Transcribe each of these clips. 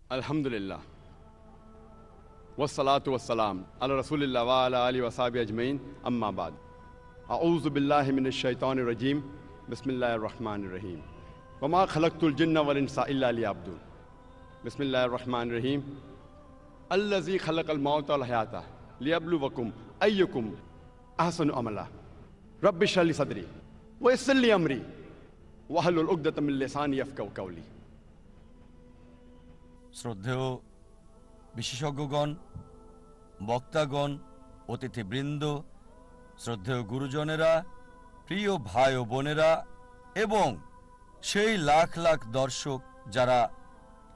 अल्हम्दुलिल्लाह वस्सलातु वस्सलाम अला रसूलिल्लाह व अला आलिहि व अस्हाबिहि अजमईन अम्मा बाद अऊज़ु बिल्लाहि मिनश शैतानिर रजीम बिस्मिल्लाहिर रहमानिर रहीम वमा खलक़तुल जिन्ना वल इंसा इल्ला लियअब्दुन बिस्मिल्लाहिर रहमानिर रहीम अल्लज़ी खलक़ल मौता वल हयाता लियब्लुवकुम अय्युकुम अहसनु अमला रब्बि इश्रह ली सदरी व यस्सिर ली अमरी वहलुल उक़दतम मिन लिसानी यफ़क़हू क़ौली। শ্রদ্ধেয় বিশেষজ্ঞগণ, বক্তাগণ, অতিথিবৃন্দ, শ্রদ্ধেয় গুরুজনেরা, প্রিয় ভাই ও বোনেরা এবং সেই লাখ লাখ দর্শক যারা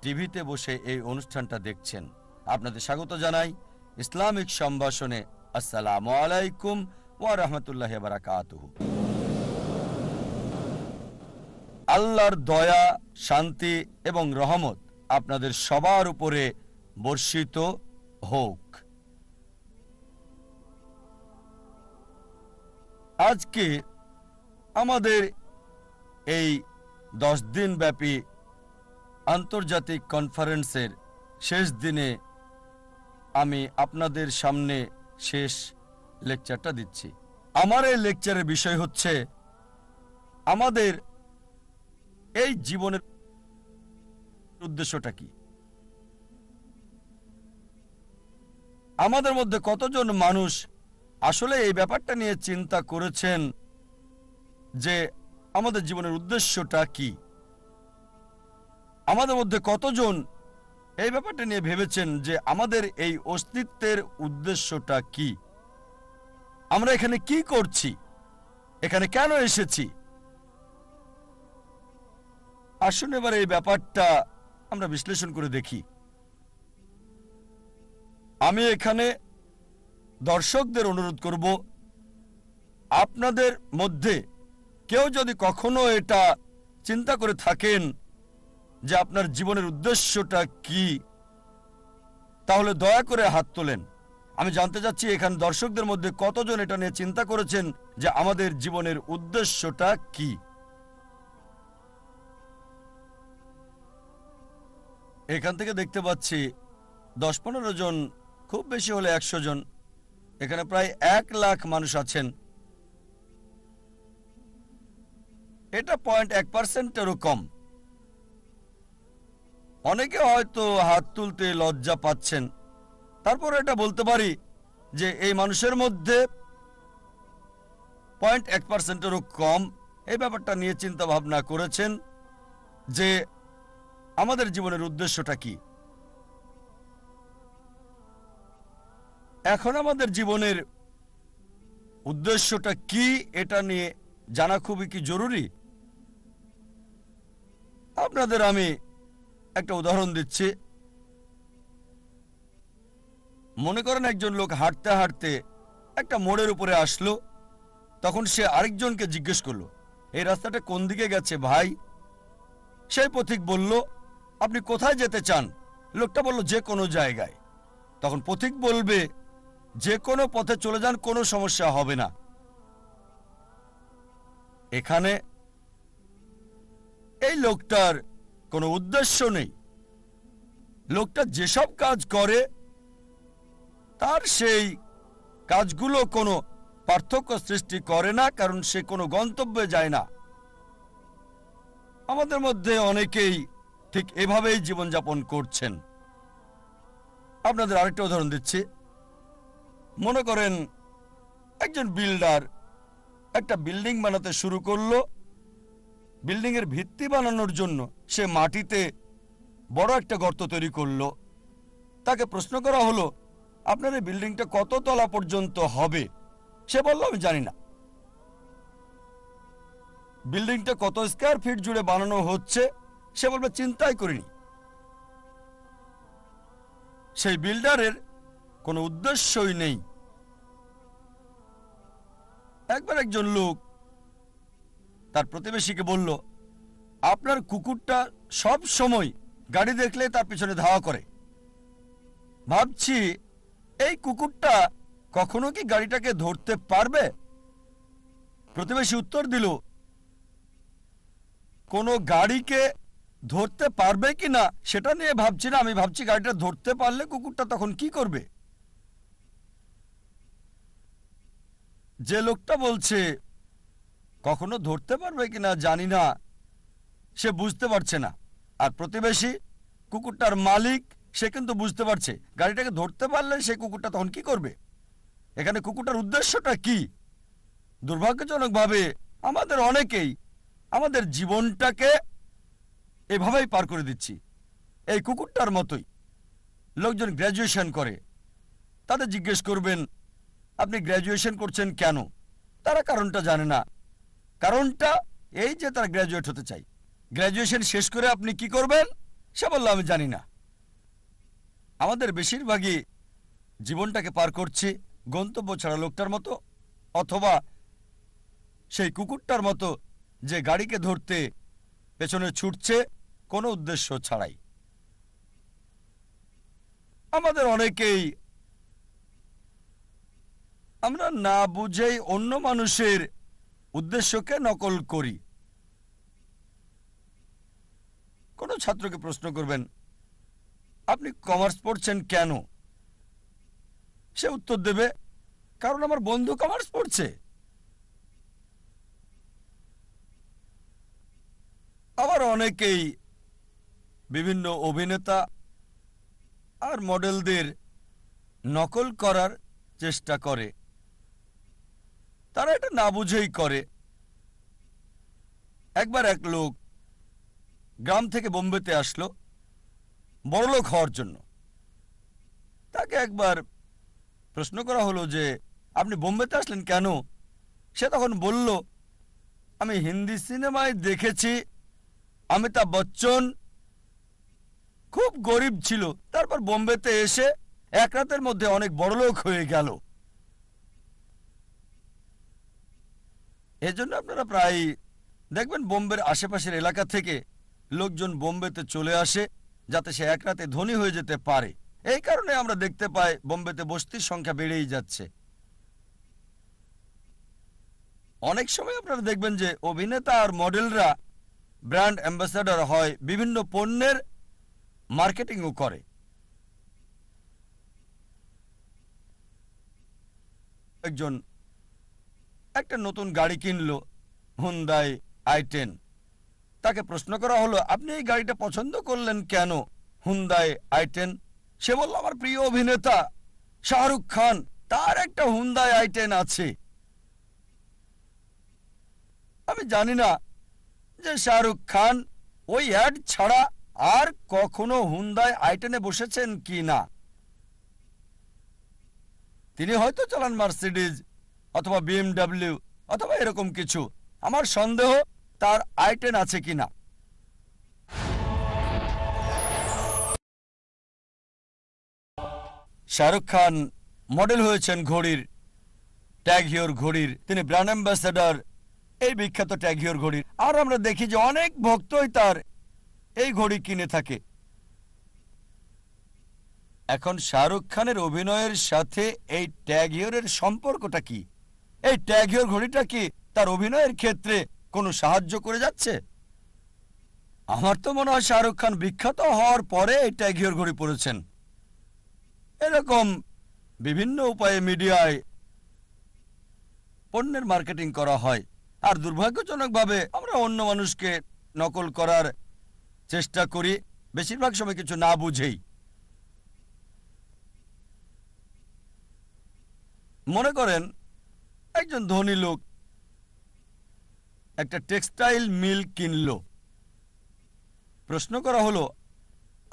টিভিতে বসে এই অনুষ্ঠানটা দেখছেন, আপনাদের স্বাগত জানাই ইসলামিক সম্ভাষণে। আসসালামু আলাইকুম ওয়া রাহমাতুল্লাহি ওয়া বারাকাতুহু। আল্লাহর দয়া, শান্তি এবং রহমত আপনাদের সবার উপরে বর্ষিত হোক। আজকে আমাদের এই 10 দিন ব্যাপী আন্তর্জাতিক কনফারেন্সের শেষ দিনে আমি আপনাদের সামনে শেষ লেকচারটা দিচ্ছি। আমার এই লেকচারের বিষয় হচ্ছে আমাদের এই জীবনের উদ্দেশ্যটা কি। আমাদের মধ্যে কতজন মানুষ আসলে এই ব্যাপারটা নিয়ে চিন্তা করেছেন যে আমাদের জীবনের উদ্দেশ্যটা কি? আমাদের মধ্যে কতজন এই ব্যাপারটা নিয়ে ভেবেছেন যে আমাদের এই অস্তিত্বের উদ্দেশ্যটা কি? আমরা এখানে কি করছি? এখানে কেন এসেছি? আসুন এবার এই ব্যাপারটা আমরা বিশ্লেষণ করে দেখি। আমি এখানে দর্শকদের অনুরোধ করব, আপনাদের মধ্যে কেউ যদি কখনো এটা চিন্তা করে থাকেন যে আপনার জীবনের উদ্দেশ্যটা কি, তাহলে দয়া করে হাত তোলেন। আমি জানতে চাচ্ছি এখানে দর্শকদের মধ্যে কতজন এটা নিয়ে চিন্তা করেছেন যে আমাদের জীবনের উদ্দেশ্যটা কি। এখান থেকে দেখতে পাচ্ছি 10-15 জন, খুব বেশি হলে 100 জন। এখানে প্রায় 1 লাখ মানুষ আছেন। এটা 0.1%-এরও কম। অনেকে হয়তো হাত তুলতে লজ্জা পাচ্ছেন, তারপর এটা বলতে পারি যে এই মানুষের মধ্যে 0.1%-এরও কম এই ব্যাপারটা নিয়ে চিন্তা ভাবনা করেছেন যে আমাদের জীবনের উদ্দেশ্যটা কি। এখন আমাদের জীবনের উদ্দেশ্যটা কি এটা নিয়ে জানা খুবই কি জরুরি। আপনাদের আমি একটা উদাহরণ দিচ্ছি। মনে করেন একজন লোক হাঁটতে হাঁটতে একটা মোড়ের উপরে আসলো, তখন সে আরেকজনকে জিজ্ঞেস করলো, এই রাস্তাটা কোন দিকে গেছে ভাই? সেই পথিক বলল, আপনি কোথায় যেতে চান? লোকটা বলল, যে কোনো জায়গায়। তখন পথিক বলবে, যে কোনো পথে চলে যান, কোনো সমস্যা হবে না। এখানে এই লোকটার কোনো উদ্দেশ্য নেই। লোকটা যেসব কাজ করে তার সেই কাজগুলো কোনো পার্থক্য সৃষ্টি করে না, কারণ সে কোনো গন্তব্যে যায় না। আমাদের মধ্যে অনেকেই ঠিক এভাবেই জীবনযাপন করছেন। আপনাদের আরেকটা উদাহরণ দিচ্ছি। মনে করেন একজন বিল্ডার একটা বিল্ডিং বানাতে শুরু করলো। বিল্ডিংয়ের ভিত্তি বানানোর জন্য সে মাটিতে বড় একটা গর্ত তৈরি করলো। তাকে প্রশ্ন করা হলো, আপনার এই বিল্ডিংটা কত তলা পর্যন্ত হবে? সে বলল, আমি জানি না। বিল্ডিংটা কত স্কয়ার ফিট জুড়ে বানানো হচ্ছে? সে বলবে, চিন্তাই করিনি। সেই বিল্ডারের কোনো উদ্দেশ্যই নেই। একবার একজন লোক তার প্রতিবেশীকে বলল, আপনার কুকুরটা সব সময় গাড়ি দেখলে তার পিছনে ধাওয়া করে। ভাবছি এই কুকুরটা কখনো কি গাড়িটাকে ধরতে পারবে? প্রতিবেশী উত্তর দিল, কোনো গাড়িকে ধরতে পারবে কি না সেটা নিয়ে ভাবছি না, আমি ভাবছি গাড়িটা ধরতে পারলে কুকুরটা তখন কি করবে। যে লোকটা বলছে কখনো ধরতে পারবে কিনা জানি না, সে বুঝতে পারছে না। আর প্রতিবেশী কুকুরটার মালিক, সে কিন্তু বুঝতে পারছে গাড়িটাকে ধরতে পারলে সেই কুকুরটা তখন কি করবে। এখানে কুকুরটার উদ্দেশ্যটা কি? দুর্ভাগ্যজনকভাবে আমাদের অনেকেই আমাদের জীবনটাকে এভাবেই পার করে দিচ্ছি, এই কুকুরটার মতোই। লোকজন গ্র্যাজুয়েশন করে, তাদের জিজ্ঞেস করবেন আপনি গ্র্যাজুয়েশন করছেন কেন, তারা কারণটা জানে না। কারণটা এই যে তারা গ্র্যাজুয়েট হতে চায়। গ্র্যাজুয়েশন শেষ করে আপনি কি করবেন সে বলল আমি জানি না। আমাদের বেশিরভাগই জীবনটাকে পার করছি গন্তব্য ছাড়া লোকটার মতো, অথবা সেই কুকুরটার মতো যে গাড়িকে ধরতে পেছনে ছুটছে কোনো উদ্দেশ্য ছাড়াই। আমাদের অনেকেই আমরা না বুঝেই অন্য মানুষের উদ্দেশ্যকে নকল করি। কোনো ছাত্রকে প্রশ্ন করবেন আপনি কমার্স পড়ছেন কেন, সে উত্তর দেবে কারণ আমার বন্ধু কমার্স পড়ছে। আবার অনেকেই বিভিন্ন অভিনেতা আর মডেলদের নকল করার চেষ্টা করে, তারা এটা না বুঝেই করে। একবার এক লোক গ্রাম থেকে বোম্বেতে আসলো বড়লোক হওয়ার জন্য। তাকে একবার প্রশ্ন করা হলো যে আপনি বোম্বেতে আসলেন কেন। সে তখন বলল আমি হিন্দি সিনেমায় দেখেছি অমিতাভ বচ্চন খুব গরিব ছিল, তারপর বোম্বেতে এসে এক রাতের মধ্যে অনেক বড়লোক হয়ে গেল। এজন্য আপনারা প্রায় দেখবেন বোম্বের আশেপাশের এলাকা থেকে লোকজন বোম্বেতে চলে আসে যাতে সে এক রাতে ধনী হয়ে যেতে পারে। এই কারণে আমরা দেখতে পাই বোম্বেতে বস্তির সংখ্যা বেড়েই যাচ্ছে। অনেক সময় আপনারা দেখবেন যে অভিনেতা আর মডেলরা ব্র্যান্ড অ্যাম্বাসাডর হয়, বিভিন্ন পণ্যের মার্কেটিংও করে। একজন একটা নতুন গাড়ি কিনলো, হুন্ডাই i10। তাকে প্রশ্ন করা হলো আপনি এই গাড়িটা পছন্দ করলেন কেন, হুন্ডাই i10। সে বলল আমার প্রিয় অভিনেতা শাহরুখ খান, তার একটা হুন্ডাই i10 আছে। আমি জানি না যে শাহরুখ খান ওই অ্যাড ছাড়া আর কখনো হুন্ডাই i10-এ বসেছেন কি না। তিনি হয়তো চালান মার্সিডিজ অথবা BMW অথবা এরকম কিছু। আমার সন্দেহ তার i10 আছে কিনা। শাহরুখ খান মডেল হয়েছেন ঘড়ির, ট্যাগ হিওর ঘড়ির, তিনি ব্র্যান্ড অ্যাম্বাসেডর এই বিখ্যাত ট্যাগ হিওর ঘড়ির। আর আমরা দেখি যে অনেক ভক্তই তার এই ঘড়ি কিনে থাকে। এখন শাহরুখ খানের অভিনয়ের সাথে এই ট্যাগ হিওরের সম্পর্কটা কি? এই ট্যাগ হিওর ঘড়িটা কি তার অভিনয়ের ক্ষেত্রে কোনো সাহায্য করে যাচ্ছে? আমার তো মনে হয় শাহরুখ খান বিখ্যাত হওয়ার পরে এই ট্যাগ হিওর ঘড়ি পরেছেন। এরকম বিভিন্ন উপায়ে মিডিয়ায় পণ্যের মার্কেটিং করা হয়, আর দুর্ভাগ্যজনকভাবে আমরা অন্য মানুষকে নকল করার চেষ্টা করি, বেশিরভাগ সময় কিছু না বুঝেই। মনে করেন একজন ধনী লোক একটা টেক্সটাইল মিল কিনলো। প্রশ্ন করা হলো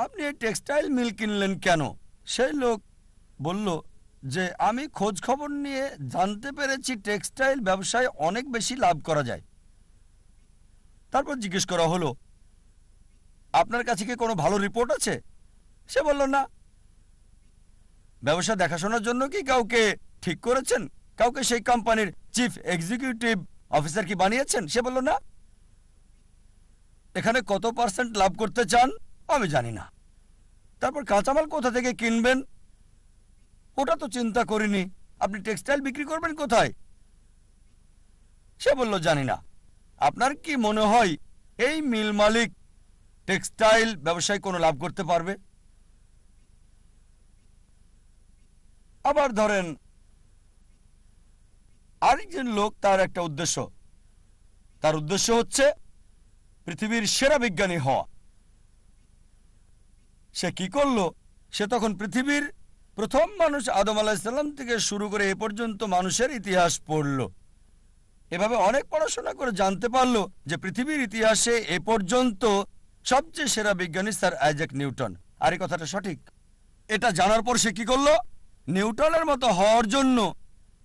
আপনি এই টেক্সটাইল মিল কিনলেন কেন? সেই লোক বলল যে আমি খোঁজ খবর নিয়ে জানতে পেরেছি টেক্সটাইল ব্যবসায় অনেক বেশি লাভ করা যায়। তারপর জিজ্ঞেস করা হলো আপনার কাছে কি কোনো ভালো রিপোর্ট আছে? সে বলল না। ব্যবসা দেখাশোনার জন্য কি কাউকে ঠিক করেছেন? কাউকে সেই কোম্পানির চিফ এক্সিকিউটিভ অফিসার কি বানিয়েছেন? সে বলল না। এখানে কত পার্সেন্ট লাভ করতে চান আমি জানি না। তারপর কাঁচামাল কোথা থেকে কিনবেন ওটা তো চিন্তা করিনি। আপনি টেক্সটাইল বিক্রি করবেন কোথায়? সে বলল জানি না। আপনার কি মনে হয় এই মিল মালিক টেক্সটাইল ব্যবসায় কোনো লাভ করতে পারবে। আবার ধরেন আরেকজন লোক, তার একটা উদ্দেশ্য, তার উদ্দেশ্য হচ্ছে পৃথিবীর সেরা বিজ্ঞানী হওয়া। সে কি করলো? সে তখন পৃথিবীর প্রথম মানুষ আদম আলাইহিসসালাম থেকে শুরু করে এ পর্যন্ত মানুষের ইতিহাস পড়ল। এভাবে অনেক পড়াশোনা করে জানতে পারলো যে পৃথিবীর ইতিহাসে এ পর্যন্ত সবচেয়ে সেরা বিজ্ঞানী স্যার আইজ্যাক নিউটন। আর এই কথাটা সঠিক। এটা জানার পর সে কি করলো? নিউটনের মতো হওয়ার জন্য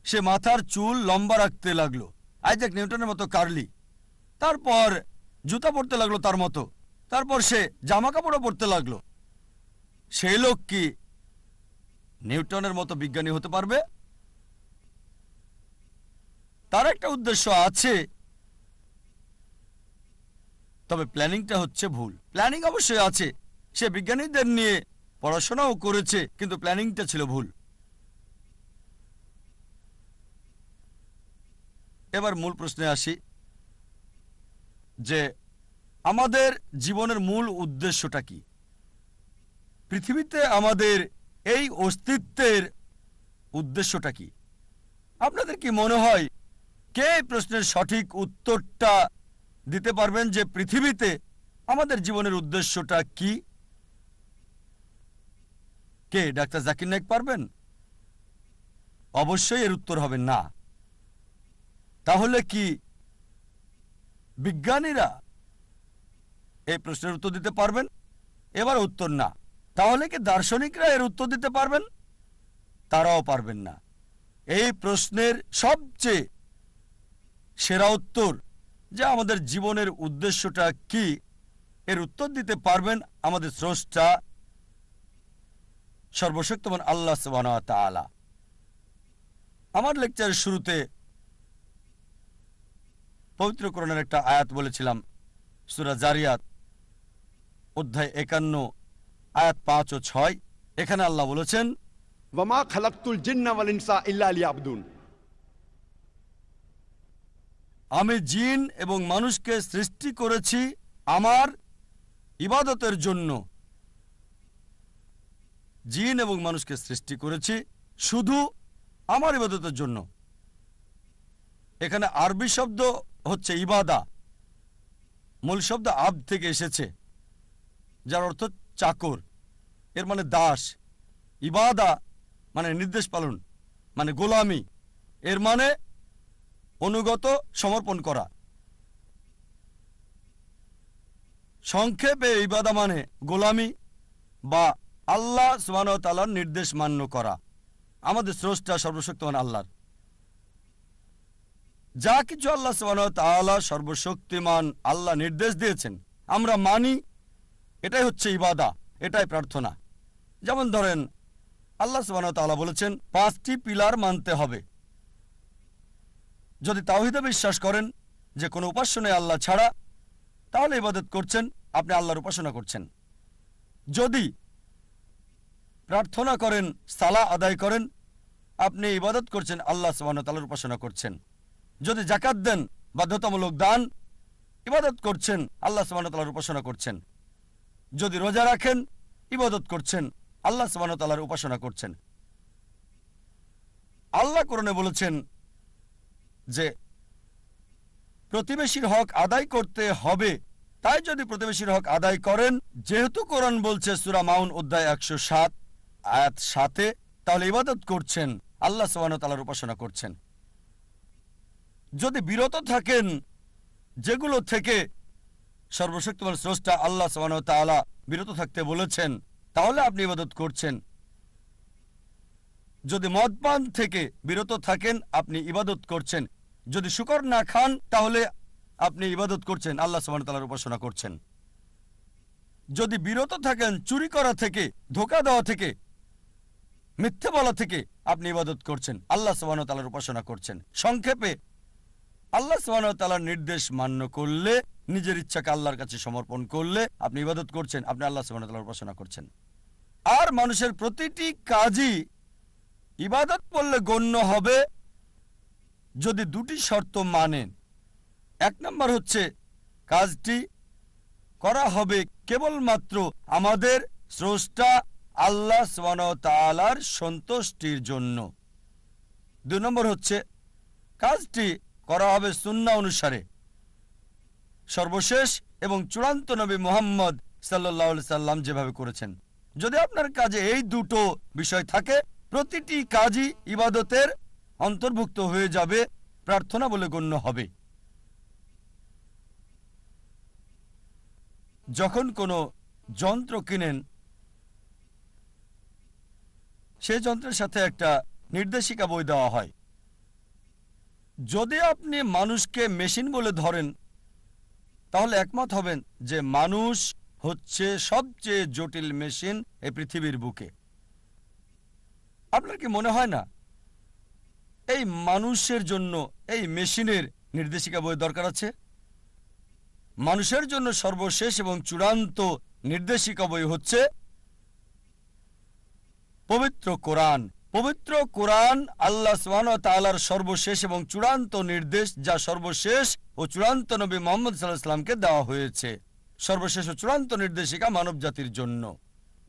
সে মাথার চুল লম্বা রাখতে লাগলো, আইজ্যাক নিউটনের মতো কার্লি। তারপর জুতা পরতে লাগলো তার মতো। তারপর সে জামা কাপড়ও পরতে লাগলো। সেই লোক কি নিউটনের মতো বিজ্ঞানী হতে পারবে? তার একটা উদ্দেশ্য আছে, তবে প্ল্যানিংটা হচ্ছে ভুল। প্ল্যানিং অবশ্যই আছে, সে বিজ্ঞানীদের নিয়ে পড়াশোনাও করেছে, কিন্তু প্ল্যানিংটা ছিল ভুল। এবার মূল প্রশ্নে আসি যে আমাদের জীবনের মূল উদ্দেশ্যটা কি? পৃথিবীতে আমাদের এই অস্তিত্বের উদ্দেশ্যটা কি? আপনাদের কি মনে হয় কে এই প্রশ্নের সঠিক উত্তরটা দিতে পারবেন যে পৃথিবীতে আমাদের জীবনের উদ্দেশ্যটা কি? কে? ডাক্তার জাকির নায়েক পারবেন? অবশ্যই এর উত্তর হবে না। তাহলে কি বিজ্ঞানীরা এই প্রশ্নের উত্তর দিতে পারবেন? এবার উত্তর না। তাহলে কি দার্শনিকরা এর উত্তর দিতে পারবেন? তারাও পারবেন না। এই প্রশ্নের সবচেয়ে সেরা উত্তর যে আমাদের জীবনের উদ্দেশ্যটা কি, এর উত্তর দিতে পারবেন আমাদের স্রষ্টা সর্বশক্তিমান আল্লাহ সুবহানাহু ওয়া তাআলা। আমার লেকচারের শুরুতে পবিত্র কোরআনের একটা আয়াত বলেছিলাম, সূরা জারিয়াত অধ্যায় 51 আয়াত 5 ও 6। এখানে আল্লাহ বলেছেন, ওয়ামা খালাকতুল জিন্না ওয়াল ইনসা ইল্লা লিয়াবুদুন। আমি জিন এবং মানুষকে সৃষ্টি করেছি আমার ইবাদতের জন্য। জিন এবং মানুষকে সৃষ্টি করেছি শুধু আমার ইবাদতের জন্য। এখানে আরবি শব্দ হচ্ছে ইবাদা, মূল শব্দ আব থেকে এসেছে, যার অর্থ চাকর, এর মানে দাস। ইবাদা মানে নির্দেশ পালন, মানে গোলামি, এর মানে অনুগত, সমর্পণ করা। সংক্ষেপে ইবাদা মানে গোলামি বা আল্লাহ সুবহানাহু ওয়া তাআলার নির্দেশ মান্য করা। আমাদের স্রষ্টা সর্বশক্তিমান আল্লাহর যা কিছু আল্লাহ সুবহানাহু ওয়া তাআলা সর্বশক্তিমান আল্লাহ নির্দেশ দিয়েছেন আমরা মানি, এটাই হচ্ছে ইবাদা, এটাই প্রার্থনা। যেমন ধরেন আল্লাহ সুবহানাহু ওয়া তাআলা বলেছেন 5টি পিলার মানতে হবে। যদি তাওহীদে বিশ্বাস করেন যে কোনো উপাস্য নেই আল্লাহ ছাড়া, তাহলে ইবাদত করছেন, আপনি আল্লাহর উপাসনা করছেন। যদি প্রার্থনা করেন, সালাহ আদায় করেন, আপনি ইবাদত করছেন, আল্লাহ সুবহানাহু ওয়া তাআলার উপাসনা করছেন। যদি যাকাত দেন, বাধ্যতামূলক দান, ইবাদত করছেন, আল্লাহ সুবহানাহু ওয়া তাআলার উপাসনা করছেন। যদি রোজা রাখেন, ইবাদত করছেন, আল্লাহ সুবহানাহু ওয়া তাআলার উপাসনা করছেন। আল্লাহ কোরআনে বলেছেন যে প্রতিবেশীর হক আদায় করতে হবে, তাই যদি প্রতিবেশীর হক আদায় করেন, যেহেতু কোরআন বলছে সূরা মাউন অধ্যায় 107 আয়াত 7, তাহলে ইবাদত করছেন, আল্লাহ সুবহানাহু ওয়া তাআলার উপাসনা করছেন। যদি বিরত থাকেন যেগুলো থেকে সর্বশক্তিমান স্রষ্টা আল্লাহ সুবহানাহু ওয়া তাআলা বিরত থাকতে বলেছেন, তাহলে আপনি ইবাদত করছেন। যদি মদপান থেকে বিরত থাকেন, আপনি ইবাদত করছেন। যদি শুকর না খান, তাহলে আপনি ইবাদত করছেন, আল্লাহ সুবহানাহু ওয়া তাআলার উপাসনা করছেন। যদি বিরত থাকেন চুরি করা থেকে, ধোঁকা দেওয়া থেকে, মিথ্যে বলা থেকে, আপনি ইবাদত করছেন, আল্লাহ সুবহানাহু ওয়া তাআলার উপাসনা করছেন। সংক্ষেপে আল্লাহ সুবহানাহু ওয়া তাআলার নির্দেশ মান্য করলে, নিজের ইচ্ছাকে আল্লাহর কাছে সমর্পণ করলে আপনি ইবাদত করছেন, আপনি আল্লাহ সুবহানাহু ওয়া তাআলার উপাসনা করছেন। আর মানুষের প্রতিটি কাজই ইবাদত বললে গণ্য হবে যদি দুটি শর্ত মানেন। এক নম্বর হচ্ছে কাজটি করা হবে কেবলমাত্র আমাদের স্রষ্টা আল্লাহ সুবহানাহু ওয়া তাআলার সন্তুষ্টির জন্য। 2 নম্বর হচ্ছে কাজটি করা হবে সুন্নাহ অনুসারে, সর্বশেষ এবং চূড়ান্ত নবী মুহাম্মদ সাল্লাল্লাহু আলাইহি সাল্লাম যেভাবে করেছেন। যদি আপনার কাজে এই দুটো বিষয় থাকে, প্রতিটি কাজই ইবাদতের অন্তর্ভুক্ত হয়ে যাবে, প্রার্থনা বলে গণ্য হবে। যখন কোনো যন্ত্র কিনেন, সেই যন্ত্রের সাথে একটা নির্দেশিকা বই দেওয়া হয়। যদি আপনি মানুষকে মেশিন বলে ধরেন, তাহলে একমত হবেন যে মানুষ হচ্ছে সবচেয়ে জটিল মেশিন এই পৃথিবীর বুকে। আপনার কি মনে হয় না এই মানুষের জন্য এই মেশিনের নির্দেশিকা বই দরকার আছে? মানুষের জন্য সর্বশেষ এবং চূড়ান্ত নির্দেশিকা বই হচ্ছে পবিত্র কোরআন। পবিত্র কোরআন আল্লাহ সুবহানাহু ওয়া তাআলার সর্বশেষ এবং চূড়ান্ত নির্দেশ, যা সর্বশেষ ও চূড়ান্ত নবী মুহাম্মদ সাল্লাল্লাহু আলাইহি ওয়াসাল্লামকে দেওয়া হয়েছে। সর্বশেষ ও চূড়ান্ত নির্দেশিকা মানব জাতির জন্য।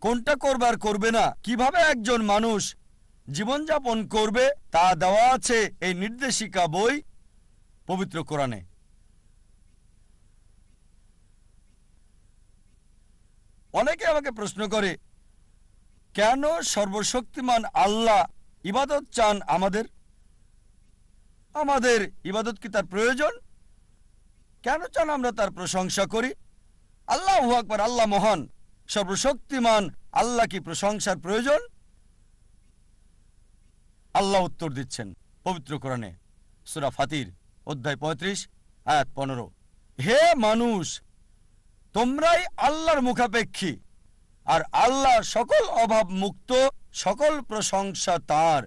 কোনটা করবে আর করবে না, কিভাবে একজন মানুষ জীবনযাপন করবে, তা দেওয়া আছে এই নির্দেশিকা বই পবিত্র কোরআনে। অনেকে আমাকে প্রশ্ন করে, কেন সর্বশক্তিমান আল্লাহ ইবাদত চান আমাদের? আমাদের ইবাদত কি তার প্রয়োজন? কেন চান আমরা তার প্রশংসা করি? আল্লাহু আকবার, আল্লাহ মহান, সর্বশক্তিমান, আল্লাহ কি প্রশংসার প্রয়োজন? আল্লাহ উত্তর দিচ্ছেন পবিত্র কোরআনে, সূরা ফাতির অধ্যায় 35 আয়াত 15, হে মানুষ, তোমরাই আল্লাহর মুখাপেক্ষী, আর আল্লাহ সকল অভাব মুক্ত, সকল প্রশংসা তার।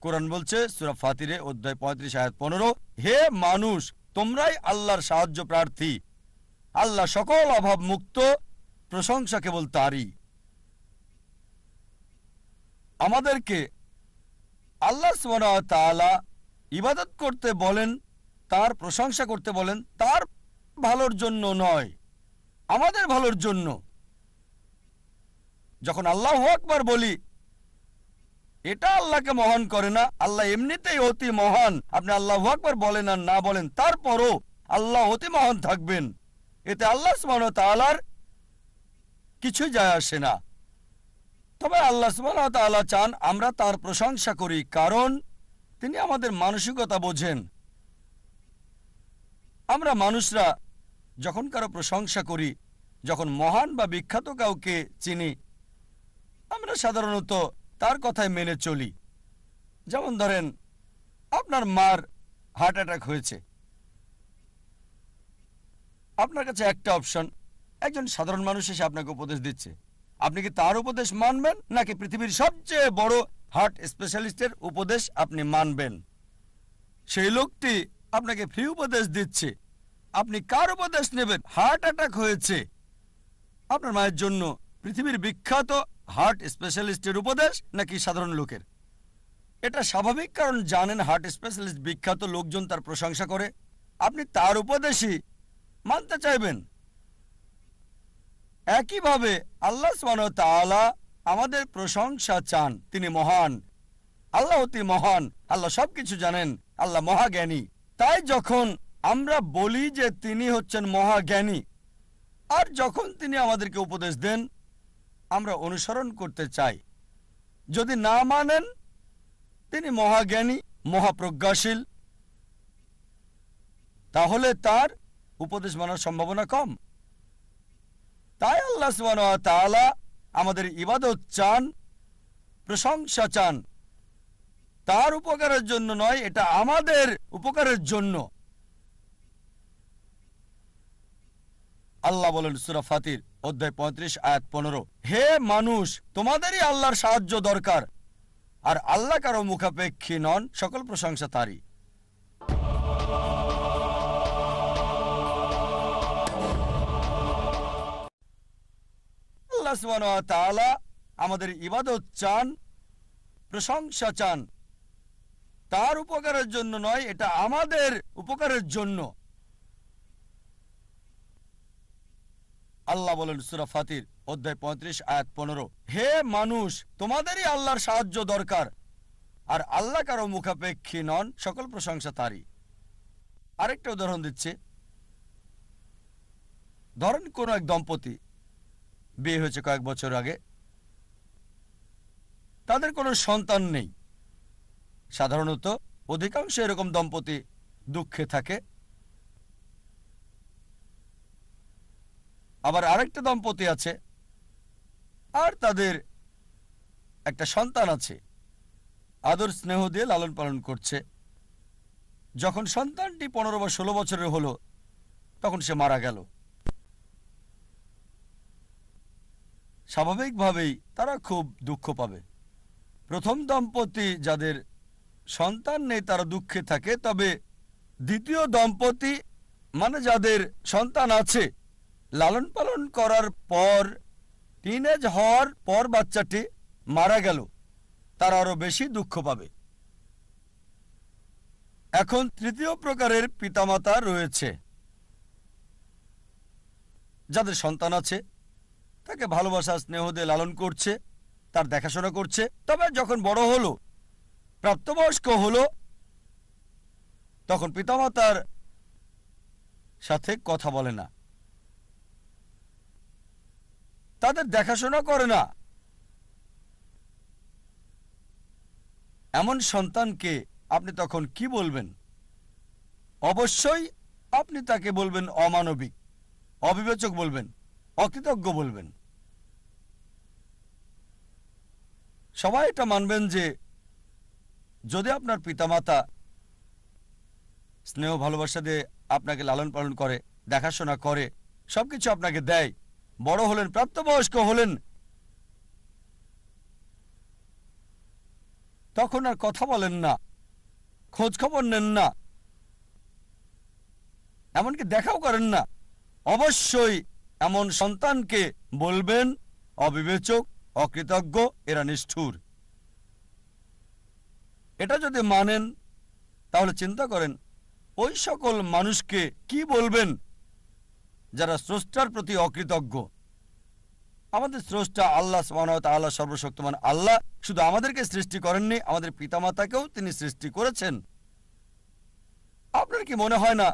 কোরআন বলছে সূরা ফাতিরে অধ্যায় 35 আয়াত 15, হে মানুষ, তোমরাই আল্লাহর সাহায্য প্রার্থী, আল্লাহ সকল অভাব মুক্ত, প্রশংসা কেবল তারই। আমাদেরকে আল্লাহ সুবহানাহু ওয়া তাআলা ইবাদত করতে বলেন, তার প্রশংসা করতে বলেন, তার ভালোর জন্য নয়, আমাদের ভালোর জন্য। যখন আল্লাহু আকবার বলি, এটা আল্লাহকে মহান করে না, আল্লাহ এমনিতেই অতি মহান। আপনি আল্লাহু আকবার বলেন আর না বলেন, তারপরও আল্লাহ অতি মহান থাকবেন। এতে আল্লাহ সুবহানাহু ওয়া তাআলার কিছু যায় আসে না। তবে আল্লাহ সুবহানাহু ওয়া তাআলা চান আমরা তার প্রশংসা করি, কারণ তিনি আমাদের মানসিকতা বোঝেন। আমরা মানুষরা যখন কারো প্রশংসা করি, যখন মহান বা বিখ্যাত কাউকে চিনি, আমরা সাধারণত তার কথায় মেনে চলি। যেমন ধরেন, আপনার মার হার্ট অ্যাটাক হয়েছে, আপনার কাছে একটা অপশন, একজন সাধারণ মানুষ এসে আপনাকে উপদেশ দিচ্ছে, আপনি কি তার উপদেশ মানবেন, নাকি পৃথিবীর সবচেয়ে বড় হার্ট স্পেশালিস্টের উপদেশ আপনি মানবেন? সেই লোকটি আপনাকে ফ্রি উপদেশ দিচ্ছে, আপনি কার উপদেশ নেবেন? হার্ট অ্যাটাক হয়েছে আপনার মায়ের জন্য, পৃথিবীর বিখ্যাত হার্ট স্পেশালিস্টের উপদেশ নাকি সাধারণ লোকের? এটা স্বাভাবিক, কারণ জানেন হার্ট স্পেশালিস্ট বিখ্যাত, লোকজন তার প্রশংসা করে, আপনি তার উপদেশই মানতে চাইবেন। একইভাবে আল্লাহ সুবহানাহু ওয়া তাআলা আমাদের প্রশংসা চান, তিনি মহান, আল্লাহ অতি মহান, আল্লাহ সবকিছু জানেন, আল্লাহ মহাজ্ঞানী। তাই যখন আমরা বলি যে তিনি হচ্ছেন মহাজ্ঞানী, আর যখন তিনি আমাদেরকে উপদেশ দেন, আমরা অনুসরণ করতে চাই। যদি না মানেন তিনি মহাজ্ঞানী, মহাপ্রজ্ঞাশীল, তাহলে তার উপদেশ মানার সম্ভাবনা কম। তাই আল্লাহ সুবহানাহু ওয়া তাআলা আমাদের ইবাদত চান, প্রশংসা চান, তার উপকারের জন্য নয়, এটা আমাদের উপকারের জন্য। আল্লাহ বলেন সূরা ফাতির অধ্যায় 35 আয়াত 15, হে মানুষ, তোমাদেরই আল্লাহর সাহায্য দরকার, আর আল্লাহ কারো মুখাপেক্ষী নন, সকল প্রশংসা তারই। আল্লাহ সুবহানাহু ওয়া তাআলা আমাদের ইবাদত চান, প্রশংসা চান, তার উপকারের জন্য নয়, এটা আমাদের উপকারের জন্য। আল্লাহ বলেন সূরা ফাতির অধ্যায় ৩৫ আয়াত ১৫, হে মানুষ, তোমাদেরই আল্লাহর সাহায্য দরকার, আর আল্লাহ কারো মুখাপেক্ষী নন, সকল প্রশংসা তারই। আরেকটা উদাহরণ দিচ্ছে। ধরেন কোন এক দম্পতি বিয়ে হয়েছে কয়েক বছর আগে, তাদের কোনো সন্তান নেই। সাধারণত অধিকাংশ এরকম দম্পতি দুঃখে থাকে। আবার আরেকটা দম্পতি আছে আর তাদের একটা সন্তান আছে, আদর স্নেহ দিয়ে লালন পালন করছে। যখন সন্তানটি ১৫ বা ১৬ বছরের হলো, তখন সে মারা গেল। স্বাভাবিকভাবেই তারা খুব দুঃখ পাবে। প্রথম দম্পতি যাদের সন্তান নেই তারা দুঃখে থাকে, তবে দ্বিতীয় দম্পতি মানে যাদের সন্তান আছে, লালন পালন করার পর টিনেজ হওয়ার পর বাচ্চাটি মারা গেল, তারা আরো বেশি দুঃখ পাবে। এখন তৃতীয় প্রকারের পিতামাতা রয়েছে, যাদের সন্তান আছে, তাকে ভালোবাসা স্নেহ দিয়ে লালন করছে, তার দেখাশোনা করছে। তবে যখন বড় হলো, প্রাপ্তবয়স্ক হলো, তখন পিতামাতার সাথে কথা বলে না, তাদের দেখাশোনা করে না। এমন সন্তানকে আপনি তখন কি বলবেন? অবশ্যই আপনি তাকে বলবেন অমানবিক, অবিবেচক বলবেন, অকৃতজ্ঞ বলবেন। সবাই এটা মানবেন যে যদি আপনার পিতামাতা স্নেহ ভালোবাসা দিয়ে আপনাকে লালন পালন করে, দেখাশোনা করে, সবকিছু আপনাকে দেয়, বড় হলেন, প্রাপ্তবয়স্ক হলেন, তখন আর কথা বলেন না, খোঁজ খবর নেন না, এমনকি দেখাও করেন না, অবশ্যই এমন সন্তানকে বলবেন অবিবেচক, অকৃতজ্ঞ, এরা নিষ্ঠুর। এটা যদি মানেন তাহলে চিন্তা করেন ওই সকল মানুষকে কি বলবেন যারা স্রষ্টার প্রতি অকৃতজ্ঞ। আমাদের স্রষ্টা আল্লাহ সুবহানাহু ওয়া তাআলা সর্বশক্তিমান আল্লাহ শুধু আমাদেরকে সৃষ্টি করেননি, আমাদের পিতামাতাকেও তিনি সৃষ্টি করেছেন। আপনার কি মনে হয় না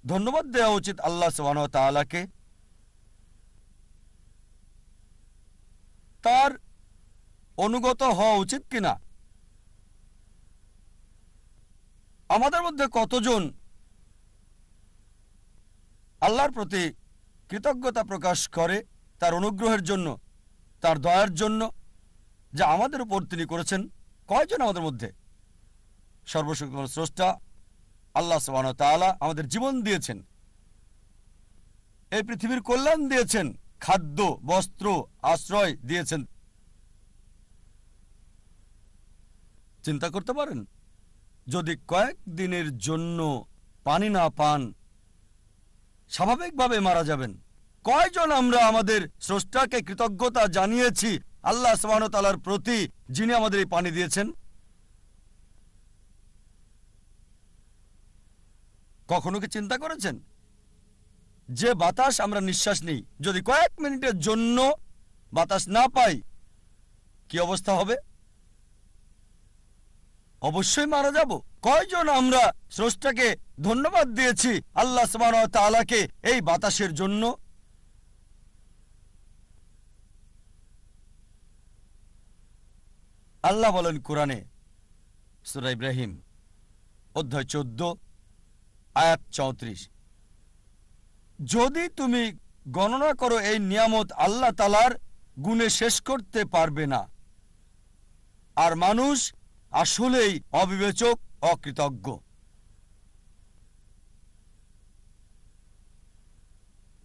ধন্যবাদ দেওয়া উচিত আল্লাহ সুবহানাহু ওয়া তাআলাকে? তার অনুগত হওয়া উচিত কিনা? আমাদের মধ্যে কতজন আল্লাহর প্রতি কৃতজ্ঞতা প্রকাশ করে তার অনুগ্রহের জন্য, তার দয়ার জন্য যা আমাদের উপর তিনি করেছেন? কয়জন আমাদের মধ্যে? সর্বশক্তিমান স্রষ্টা আল্লাহ সুবহানাহু ওয়া তাআলা আমাদের জীবন দিয়েছেন, এই পৃথিবীর কল্যাণ দিয়েছেন, খাদ্য, বস্ত্র, আশ্রয় দিয়েছেন। চিন্তা করতে পারেন যদি কয়েক দিনের জন্য পানি না পান, স্বাভাবিকভাবে মারা যাবেন। কয়জন আমরা আমাদের স্রষ্টাকে কৃতজ্ঞতা জানিয়েছি আল্লাহ সুবহানাহু ওয়া তাআলার প্রতি, যিনি আমাদের এই পানি দিয়েছেন? কখনো কি চিন্তা করেছেন যে বাতাস আমরা নিঃশ্বাস নিই, যদি কয়েক মিনিটের জন্য বাতাস না পাই কি অবস্থা হবে? অবশ্যই মারা যাব। কয়জন আমরা স্রষ্টাকে ধন্যবাদ দিয়েছি আল্লাহ সুবহানাহু ওয়া তাআলাকে এই বাতাসের জন্য? আল্লাহ বলেন কোরআনে সূরা ইব্রাহিম অধ্যায় 14 আয়াত 34, যদি তুমি গণনা করো এই নিয়ামত আল্লাহ তাআলার, গুণে শেষ করতে পারবে না। আর মানুষ আসলেই অবিবেচক, অকৃতজ্ঞ।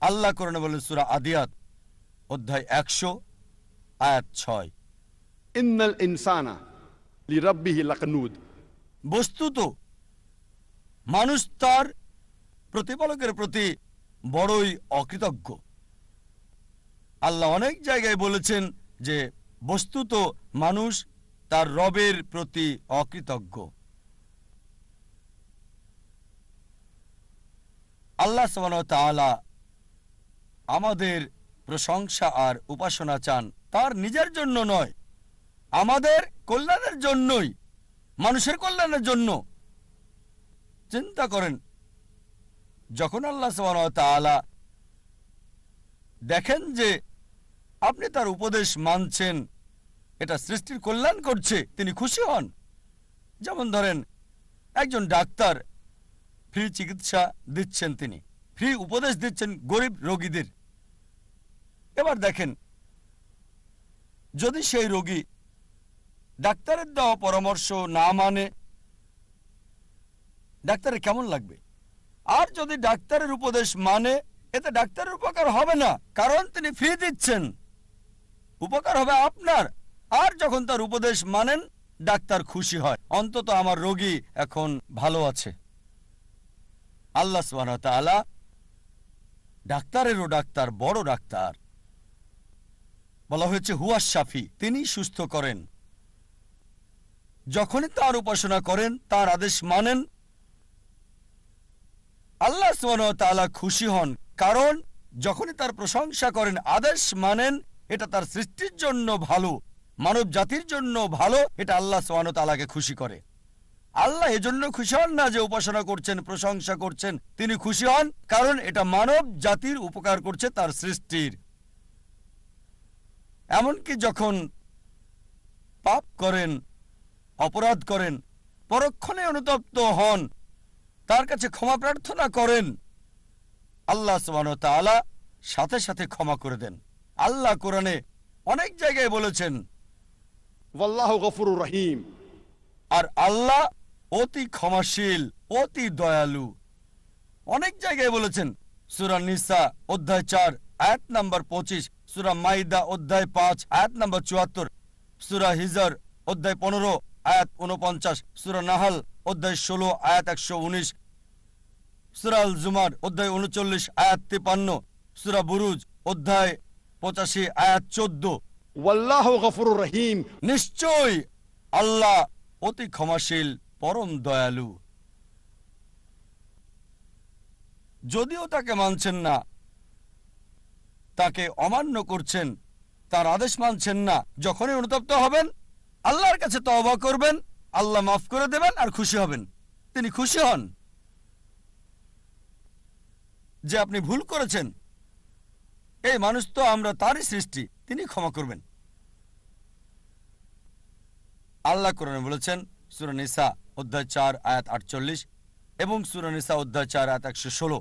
আল্লাহ কোরআনে বলেন সূরা আদিয়াত অধ্যায় 100 আয়াত 6, ইন্নাল ইনসানা লিরাব্বিহি লাকানুদ। বস্তুত মানুষ তার প্রতিপালকের প্রতি বড়ই অকৃতজ্ঞ। আল্লাহ অনেক জায়গায় বলেছেন যে বস্তুত মানুষ তার রবের প্রতি অকৃতজ্ঞ। আল্লাহ সুবহানাহু ওয়া তাআলা আমাদের প্রশংসা আর উপাসনা চান তার নিজের জন্য নয়, আমাদের কল্যাণের জন্যই, মানুষের কল্যাণের জন্য। চিন্তা করেন, যখন আল্লাহ সুবহানাহু ওয়া তাআলা দেখেন যে আপনি তার উপদেশ মানছেন, এটা সৃষ্টির কল্যাণ করছে, তিনি খুশি হন। যেমন ধরেন, একজন ডাক্তার ফ্রি চিকিৎসা দিচ্ছেন, তিনি ফ্রি উপদেশ দিচ্ছেন গরিব রোগীদের। এবার দেখেন, যদি সেই রোগী ডাক্তারের দেওয়া পরামর্শ না মানে, ডাক্তারের কেমন লাগবে? আর যদি ডাক্তারের উপদেশ মানে, এতে ডাক্তারের উপকার হবে না, কারণ তিনি ফ্রি দিচ্ছেন। উপকার হবে আপনার। আর যখন তার উপদেশ মানেন, ডাক্তার খুশি হয়, অন্তত আমার রোগী এখন ভালো আছে। আল্লাহ সুবহানাহু ওয়া তাআলা ডাক্তারেরও ডাক্তার, বড় ডাক্তার। বলা হয়েছে হুয়া শাফি, তিনি সুস্থ করেন। যখনই তার উপাসনা করেন, তার আদেশ মানেন, আল্লাহ সুবহানাহু ওয়া তাআলা খুশি হন, কারণ যখনই তার প্রশংসা করেন, আদেশ মানেন, এটা তার সৃষ্টির জন্য ভালো, মানব জাতির জন্য ভালো, এটা আল্লাহ সুবহানাহু ওয়া তাআলাকে খুশি করে। আল্লাহ এজন্য খুশি হন না যে উপাসনা করছেন, প্রশংসা করছেন, তিনি খুশি হন কারণ এটা মানব জাতির উপকার করছে, তার সৃষ্টির। এমনকি যখন পাপ করেন, অপরাধ করেন, পরক্ষণে অনুতপ্ত হন, তার কাছে ক্ষমা প্রার্থনা করেন, আল্লাহ সুবহানাহু ওয়া তাআলা সাথে সাথে ক্ষমা করে দেন। আল্লাহ কোরআনে অনেক জায়গায় বলেছেন ওয়াল্লাহু গফুরুর রহিম, আর আল্লাহ অতি ক্ষমাশীল, অতি দয়ালু। অনেক জায়গায় বলেছেন, সূরা নিসা অধ্যায় 4 আয়াত নাম্বার 25, সূরা মাইদা অধ্যায় 5 আয়াত নাম্বার 74, সূরা হিজর অধ্যায় 15 আয়াত 49, সূরা নাহল অধ্যায় 16 আয়াত 119, সূরা আল জুমার অধ্যায় 39 আয়াত 53, সূরা বুরুজ অধ্যায় 85 আয়াত 14। ওয়াল্লাহু গফুরুর রহিম, নিশ্চয়ই আল্লাহ অতি ক্ষমাশীল, পরম দয়ালু। যদিও তাকে মানছেন না, তাকে অমান্য করছেন, তার আদেশ মানছেন না, যখনই অনুতপ্ত হবেন, আল্লাহর কাছে তওবা করবেন, আল্লাহ মাফ করে দেবেন আর খুশি হবেন। তিনি খুশি হন যে আপনি ভুল করেছেন, এই মানুষ তো আমরা তারই সৃষ্টি, তিনি ক্ষমা করবেন। আল্লাহ কোরআনে বলেছেন সূরা নিসা অধ্যায় 4 আয়াত 48 এবং সূরা নিসা অধ্যায় 4 আয়াত 116,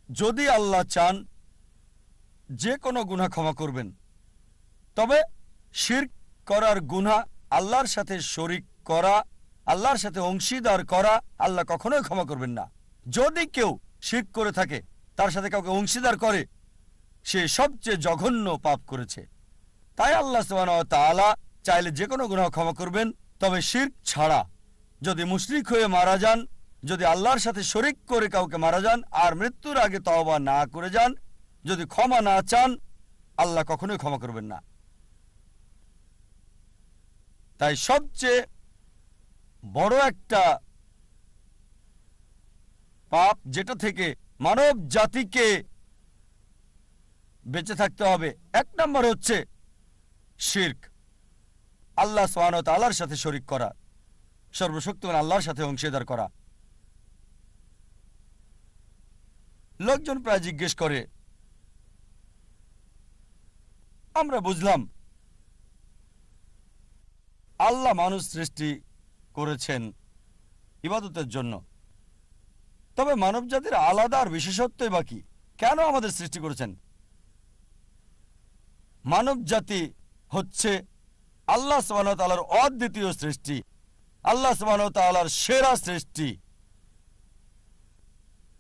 যদি আল্লাহ চান যে কোনো গুনাহ ক্ষমা করবেন, তবে শিরক করার গুনাহ, আল্লাহর সাথে শরীক করা, আল্লাহর সাথে অংশীদার করা, আল্লাহ কখনোই ক্ষমা করবেন না। যদি কেউ শিরক করে থাকে, তার সাথে কাউকে অংশীদার করে, সে সবচেয়ে জঘন্য পাপ করেছে। তাই আল্লাহ সুবহানাহু ওয়া তাআলা চাইলে যে কোনো গুনাহ ক্ষমা করবেন, তবে শিরক ছাড়া। যদি মুশরিক হয়ে মারা যান, যদি আল্লাহর সাথে শরীক করে কাউকে মারা যান আর মৃত্যুর আগে তওবা না করে যান, যদি ক্ষমা না চান, আল্লাহ কখনোই ক্ষমা করবেন না। তাই সবচেয়ে বড় একটা পাপ, যেটা থেকে মানব জাতিকে বেঁচে থাকতে হবে, এক নম্বর হচ্ছে শিরক, আল্লাহ সুবহানাহু ওয়া তাআলার সাথে শরীক করা, সর্বশক্তিমান আল্লাহর সাথে অংশীদার করা। লোকজন প্রায় জিজ্ঞেস করে, আমরা বুঝলাম আল্লাহ মানুষ সৃষ্টি করেছেন ইবাদতের জন্য, তবে মানব জাতির আলাদা আর বিশেষত্বই বাকি, কেন আমাদের সৃষ্টি করেছেন? মানব জাতি হচ্ছে আল্লাহ সুবহানাহু ওয়া তাআলার অদ্বিতীয় সৃষ্টি, আল্লাহ সুবহানাহু ওয়া তাআলার সেরা সৃষ্টি।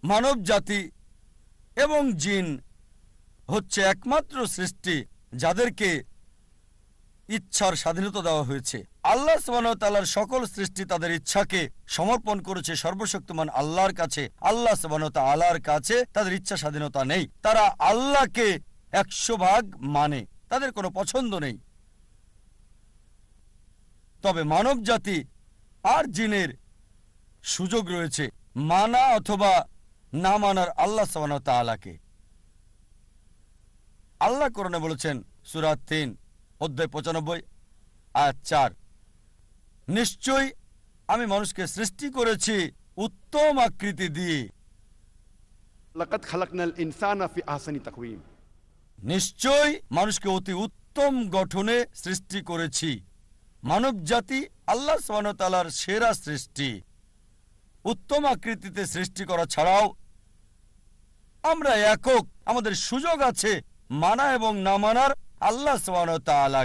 মানব জাতি এবং জিন হচ্ছে একমাত্র সৃষ্টি যাদেরকে ইচ্ছার স্বাধীনতা দেওয়া হয়েছে। আল্লাহ সুবহানাহু ওয়া তাআলার সকল সৃষ্টি তাদের ইচ্ছাকে সমর্পণ করেছে সর্বশক্তিমান আল্লাহর কাছে। আল্লাহ সুবহানাহু ওয়া তাআলার কাছে তাদের ইচ্ছা স্বাধীনতা নেই। তারা আল্লাহকে 100% মানে, তাদের কোনো পছন্দ নেই। তবে মানব জাতি আর জিনের সুযোগ রয়েছে মানা অথবা না মানার আল্লাহ সুবহানাহু ওয়া তাআলাকে। আল্লাহ কোরআনে বলেছেন সূরা ৩ অধ্যায় ৯৫ আয়াত ৪, নিশ্চয়ই আমি মানুষকে সৃষ্টি করেছি উত্তম আকৃতি দিয়ে। लक़द खलक़नल इंसाना फी अहसनी तक़वीम। নিশ্চয় মানুষকে অতি উত্তম গঠনে সৃষ্টি করেছি। মানব জাতি আল্লাহ সুবহানাহু ওয়া তাআলার সেরা সৃষ্টি। উত্তম আকৃতিতে সৃষ্টি করা ছাড়াও আমরা একক, আমাদের সুযোগ আছে মানা এবং না মানার আল্লাহ সুবহানাহু ওয়া তাআলা।